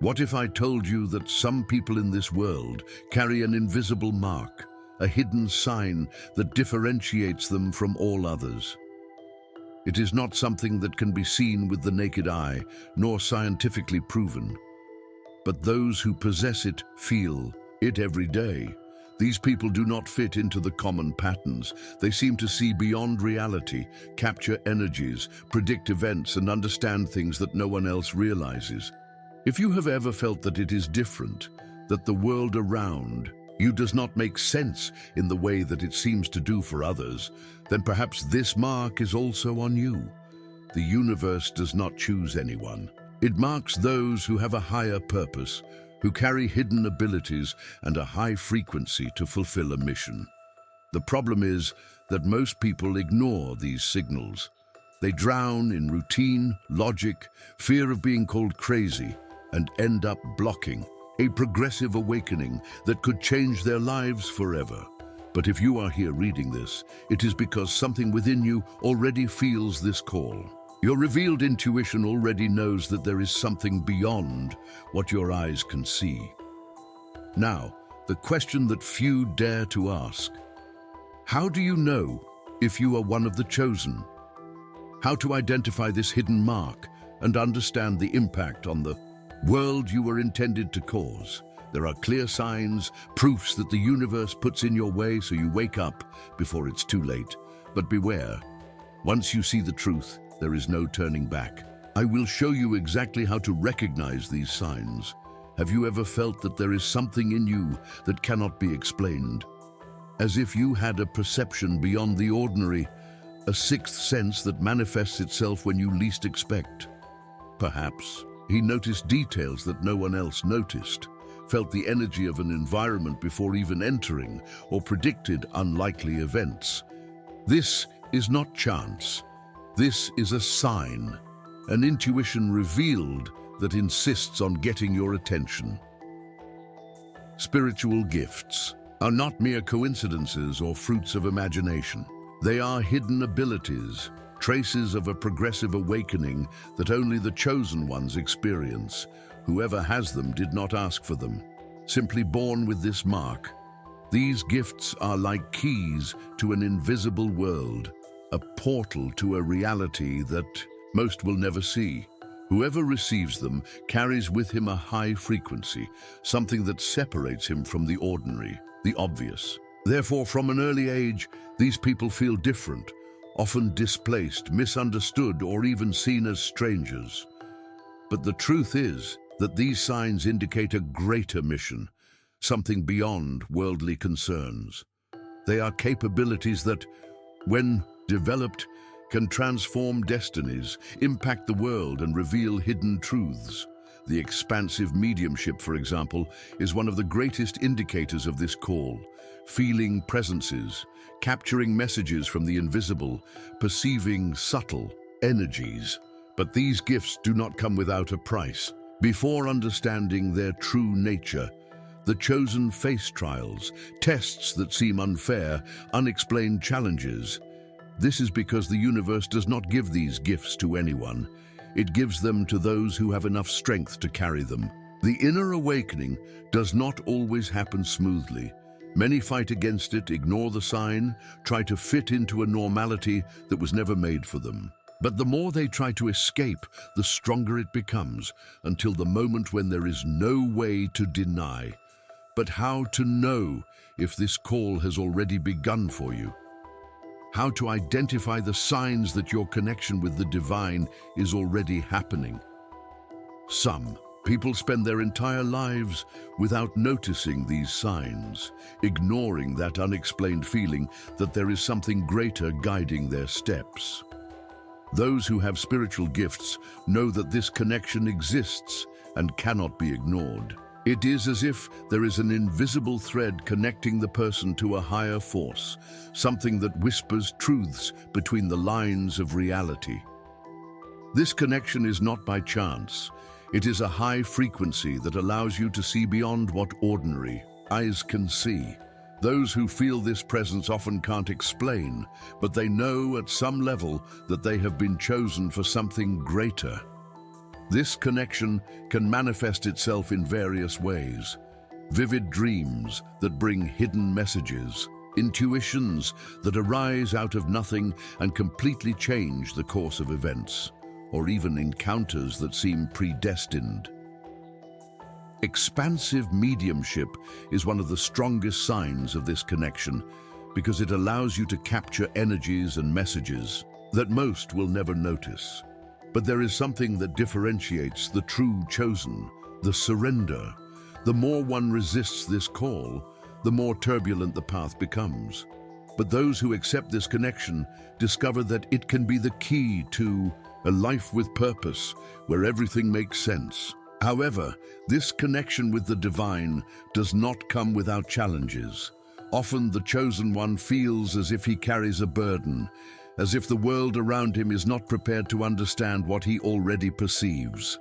What if I told you that some people in this world carry an invisible mark, a hidden sign that differentiates them from all others? It is not something that can be seen with the naked eye, nor scientifically proven. But those who possess it feel it every day. These people do not fit into the common patterns. They seem to see beyond reality, capture energies, predict events, and understand things that no one else realizes. If you have ever felt that it is different, that the world around you does not make sense in the way that it seems to do for others, then perhaps this mark is also on you. The universe does not choose anyone. It marks those who have a higher purpose, who carry hidden abilities and a high frequency to fulfill a mission. The problem is that most people ignore these signals. They drown in routine, logic, fear of being called crazy, and end up blocking a progressive awakening that could change their lives forever. But if you are here reading this, it is because something within you already feels this call. Your revealed intuition already knows that there is something beyond what your eyes can see. Now, the question that few dare to ask: how do you know if you are one of the chosen? How to identify this hidden mark and understand the impact on the world you were intended to cause? There are clear signs, proofs that the universe puts in your way so you wake up before it's too late. But beware, once you see the truth, there is no turning back. I will show you exactly how to recognize these signs. Have you ever felt that there is something in you that cannot be explained? As if you had a perception beyond the ordinary, a sixth sense that manifests itself when you least expect. Perhaps he noticed details that no one else noticed, felt the energy of an environment before even entering, or predicted unlikely events. This is not chance. This is a sign, an intuition revealed that insists on getting your attention. Spiritual gifts are not mere coincidences or fruits of imagination. They are hidden abilities, traces of a progressive awakening that only the chosen ones experience. Whoever has them did not ask for them, simply born with this mark. These gifts are like keys to an invisible world, a portal to a reality that most will never see. Whoever receives them carries with him a high frequency, something that separates him from the ordinary, the obvious. Therefore, from an early age, these people feel different, often displaced, misunderstood, or even seen as strangers. But the truth is that these signs indicate a greater mission, something beyond worldly concerns. They are capabilities that, when developed, can transform destinies, impact the world, and reveal hidden truths. The expansive mediumship, for example, is one of the greatest indicators of this call. Feeling presences, capturing messages from the invisible, perceiving subtle energies. But these gifts do not come without a price. Before understanding their true nature, the chosen face trials, tests that seem unfair, unexplained challenges. This is because the universe does not give these gifts to anyone. It gives them to those who have enough strength to carry them. The inner awakening does not always happen smoothly. Many fight against it, ignore the sign, try to fit into a normality that was never made for them. But the more they try to escape, the stronger it becomes, until the moment when there is no way to deny. But how to know if this call has already begun for you? How to identify the signs that your connection with the divine is already happening? Some people spend their entire lives without noticing these signs, ignoring that unexplained feeling that there is something greater guiding their steps. Those who have spiritual gifts know that this connection exists and cannot be ignored. It is as if there is an invisible thread connecting the person to a higher force, something that whispers truths between the lines of reality. This connection is not by chance. It is a high frequency that allows you to see beyond what ordinary eyes can see. Those who feel this presence often can't explain, but they know at some level that they have been chosen for something greater. This connection can manifest itself in various ways. Vivid dreams that bring hidden messages, intuitions that arise out of nothing and completely change the course of events, or even encounters that seem predestined. Expansive mediumship is one of the strongest signs of this connection because it allows you to capture energies and messages that most will never notice. But there is something that differentiates the true chosen, the surrender. The more one resists this call, the more turbulent the path becomes. But those who accept this connection discover that it can be the key to a life with purpose, where everything makes sense. However, this connection with the divine does not come without challenges. Often the chosen one feels as if he carries a burden, as if the world around him is not prepared to understand what he already perceives.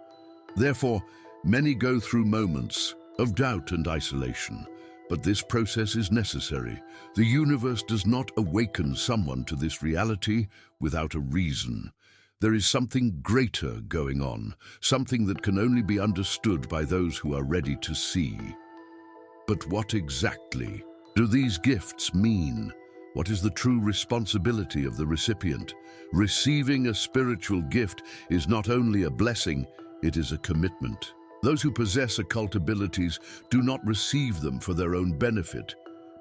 Therefore, many go through moments of doubt and isolation, but this process is necessary. The universe does not awaken someone to this reality without a reason. There is something greater going on, something that can only be understood by those who are ready to see. But what exactly do these gifts mean? What is the true responsibility of the recipient? Receiving a spiritual gift is not only a blessing, it is a commitment. Those who possess occult abilities do not receive them for their own benefit,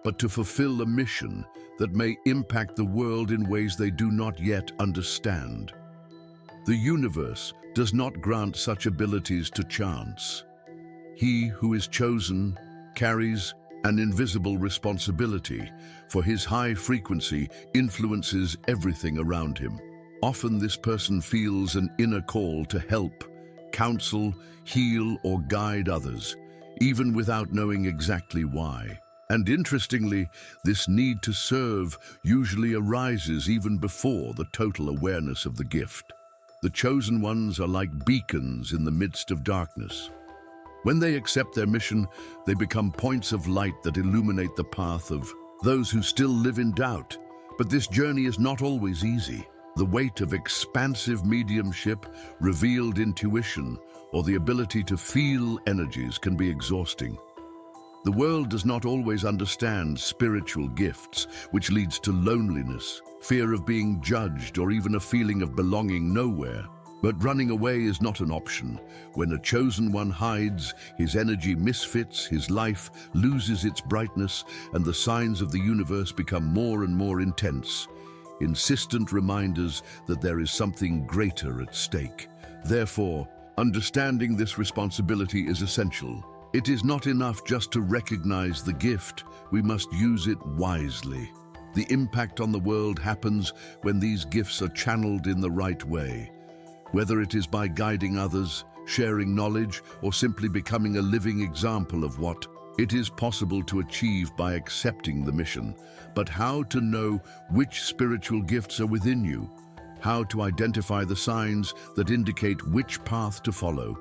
but to fulfill a mission that may impact the world in ways they do not yet understand. The universe does not grant such abilities to chance. He who is chosen carries an invisible responsibility, for his high frequency influences everything around him. Often this person feels an inner call to help, counsel, heal, or guide others, even without knowing exactly why. And interestingly, this need to serve usually arises even before the total awareness of the gift. The chosen ones are like beacons in the midst of darkness. When they accept their mission, they become points of light that illuminate the path of those who still live in doubt. But this journey is not always easy. The weight of expansive mediumship, revealed intuition, or the ability to feel energies can be exhausting. The world does not always understand spiritual gifts, which leads to loneliness, fear of being judged, or even a feeling of belonging nowhere. But running away is not an option. When a chosen one hides, his energy misfits, his life loses its brightness, and the signs of the universe become more and more intense. Insistent reminders that there is something greater at stake. Therefore, understanding this responsibility is essential. It is not enough just to recognize the gift, we must use it wisely. The impact on the world happens when these gifts are channeled in the right way. Whether it is by guiding others, sharing knowledge, or simply becoming a living example of what it is possible to achieve by accepting the mission. But how to know which spiritual gifts are within you? How to identify the signs that indicate which path to follow?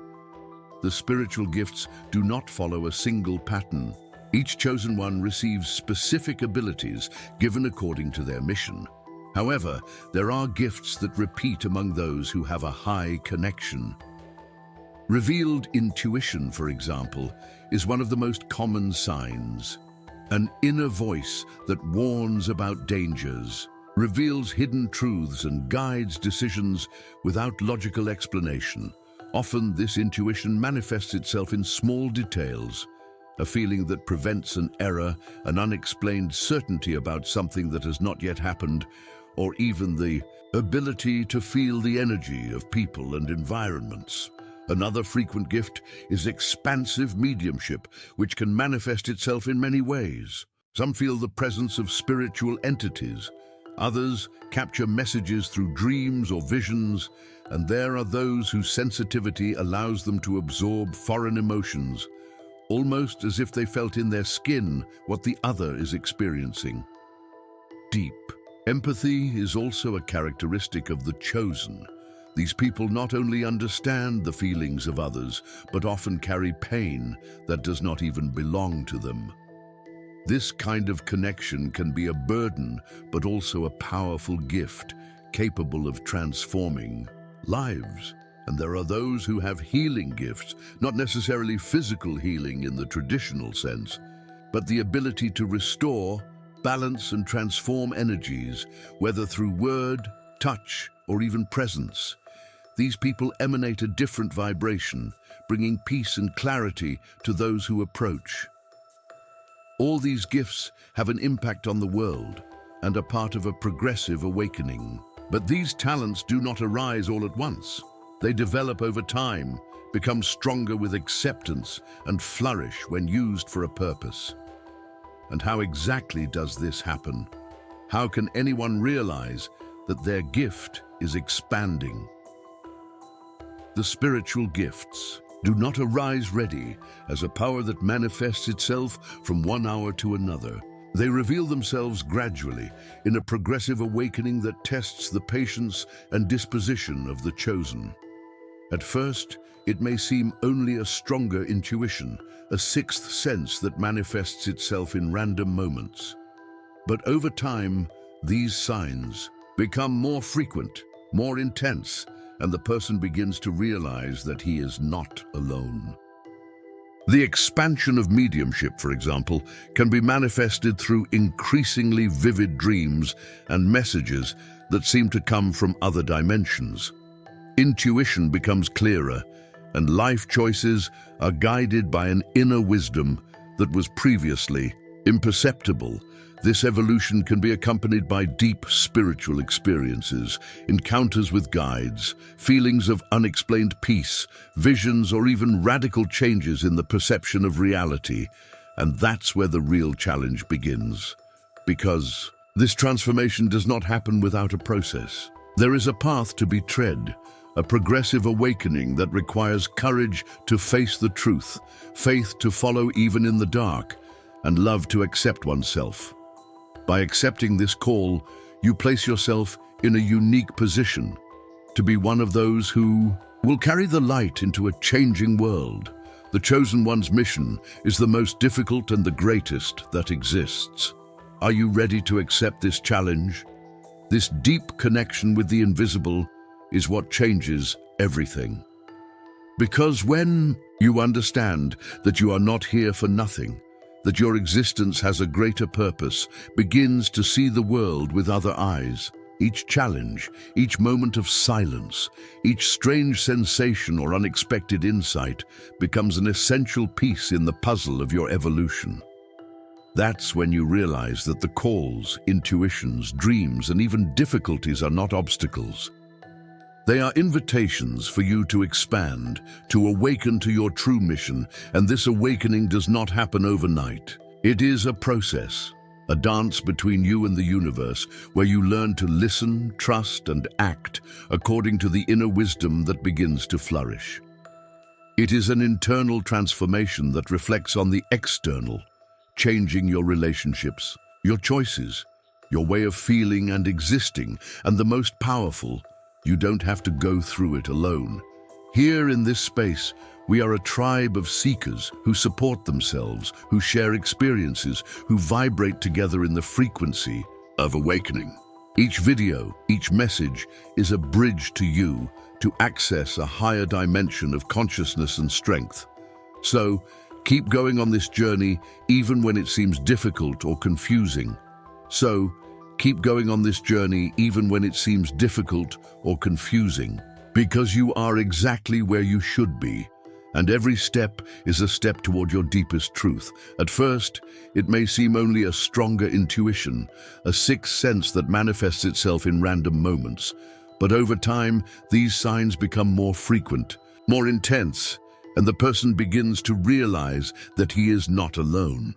The spiritual gifts do not follow a single pattern. Each chosen one receives specific abilities given according to their mission. However, there are gifts that repeat among those who have a high connection. Revealed intuition, for example, is one of the most common signs. An inner voice that warns about dangers, reveals hidden truths, and guides decisions without logical explanation. Often this intuition manifests itself in small details, a feeling that prevents an error, an unexplained certainty about something that has not yet happened, or even the ability to feel the energy of people and environments. Another frequent gift is expansive mediumship, which can manifest itself in many ways. Some feel the presence of spiritual entities. Others capture messages through dreams or visions, and there are those whose sensitivity allows them to absorb foreign emotions, almost as if they felt in their skin what the other is experiencing. Deep empathy is also a characteristic of the chosen. These people not only understand the feelings of others, but often carry pain that does not even belong to them. This kind of connection can be a burden, but also a powerful gift, capable of transforming lives. And there are those who have healing gifts, not necessarily physical healing in the traditional sense, but the ability to restore, balance and transform energies, whether through word, touch, or even presence. These people emanate a different vibration, bringing peace and clarity to those who approach. All these gifts have an impact on the world and are part of a progressive awakening. But these talents do not arise all at once. They develop over time, become stronger with acceptance, and flourish when used for a purpose. And how exactly does this happen? How can anyone realize that their gift is expanding? The spiritual gifts do not arise ready as a power that manifests itself from one hour to another. They reveal themselves gradually in a progressive awakening that tests the patience and disposition of the chosen. At first, it may seem only a stronger intuition, a sixth sense that manifests itself in random moments. But over time, these signs become more frequent, more intense, and the person begins to realize that he is not alone. The expansion of mediumship, for example, can be manifested through increasingly vivid dreams and messages that seem to come from other dimensions. Intuition becomes clearer, and life choices are guided by an inner wisdom that was previously imperceptible. This evolution can be accompanied by deep spiritual experiences, encounters with guides, feelings of unexplained peace, visions, or even radical changes in the perception of reality. And that's where the real challenge begins. Because this transformation does not happen without a process. There is a path to be tread, a progressive awakening that requires courage to face the truth, faith to follow even in the dark, and love to accept oneself. By accepting this call, you place yourself in a unique position to be one of those who will carry the light into a changing world. The chosen one's mission is the most difficult and the greatest that exists. Are you ready to accept this challenge? This deep connection with the invisible is what changes everything. Because when you understand that you are not here for nothing, that your existence has a greater purpose, begins to see the world with other eyes. Each challenge, each moment of silence, each strange sensation or unexpected insight becomes an essential piece in the puzzle of your evolution. That's when you realize that the calls, intuitions, dreams, and even difficulties are not obstacles. They are invitations for you to expand, to awaken to your true mission, and this awakening does not happen overnight. It is a process, a dance between you and the universe, where you learn to listen, trust, and act according to the inner wisdom that begins to flourish. It is an internal transformation that reflects on the external, changing your relationships, your choices, your way of feeling and existing, and the most powerful, you don't have to go through it alone. Here in this space, we are a tribe of seekers who support themselves, who share experiences, who vibrate together in the frequency of awakening. Each video, each message is a bridge to you to access a higher dimension of consciousness and strength. So, keep going on this journey even when it seems difficult or confusing. Keep going on this journey even when it seems difficult or confusing, because you are exactly where you should be, and every step is a step toward your deepest truth. At first, it may seem only a stronger intuition, a sixth sense that manifests itself in random moments, but over time, these signs become more frequent, more intense, and the person begins to realize that he is not alone.